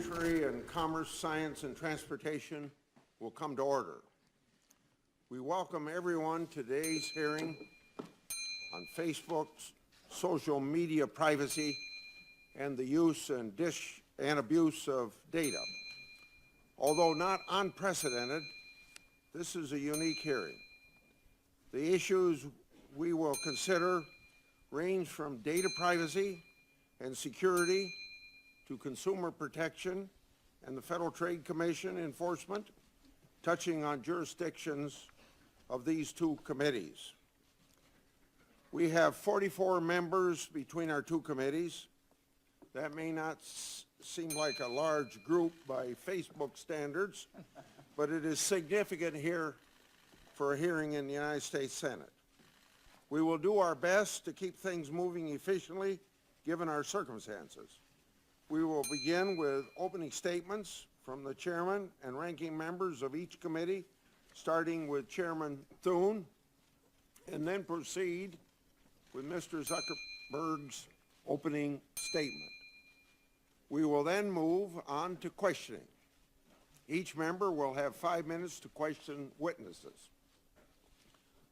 Parliamentary and Commerce, Science, and Transportation will come to order. We welcome everyone to today's hearing on Facebook's social media privacy and the use and abuse of data. Although not unprecedented, this is a unique hearing. The issues we will consider range from data privacy and security to consumer protection and the Federal Trade Commission enforcement, touching on jurisdictions of these two committees. We have 44 members between our two committees. That may not seem like a large group by Facebook standards, but it is significant here for a hearing in the United States Senate. We will do our best to keep things moving efficiently given our circumstances. We will begin with opening statements from the chairman and ranking members of each committee, starting with Chairman Thune, and then proceed with Mr. Zuckerberg's opening statement. We will then move on to questioning. Each member will have 5 minutes to question witnesses.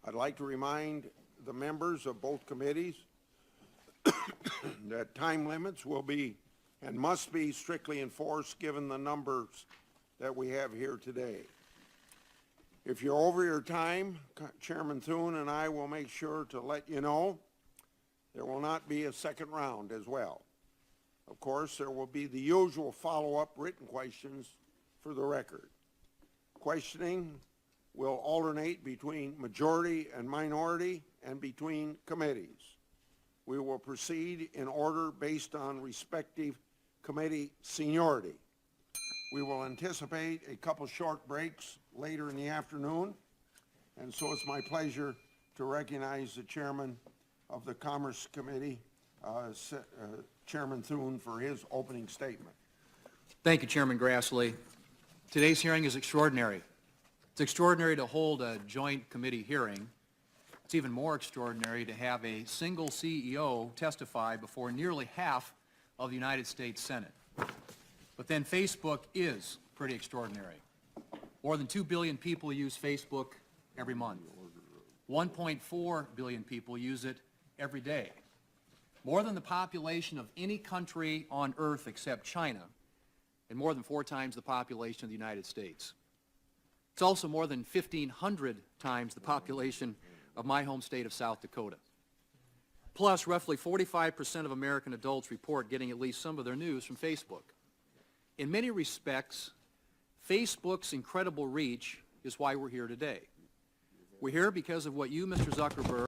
I'd like to remind the members of both committees that time limits will be and must be strictly enforced given the numbers that we have here today. If you're over your time, Chairman Thune and I will make sure to let you know. There will not be a second round as well. Of course, there will be the usual follow-up written questions for the record. Questioning will alternate between majority and minority and between committees. We will proceed in order based on respective committee seniority. We will anticipate a couple short breaks later in the afternoon, and so it's my pleasure to recognize the chairman of the Commerce Committee, Chairman Thune, for his opening statement. Thank you, Chairman Grassley. Today's hearing is extraordinary. It's extraordinary to hold a joint committee hearing. It's even more extraordinary to have a single CEO testify before nearly half of the United States Senate. But then Facebook is pretty extraordinary. More than 2 billion people use Facebook every month. 1.4 billion people use it every day. More than the population of any country on earth except China, and more than 4 times the population of the United States. It's also more than 1,500 times the population of my home state of South Dakota. Plus, roughly 45% of American adults report getting at least some of their news from Facebook. In many respects, Facebook's incredible reach is why we're here today. We're here because of what you, Mr. Zuckerberg,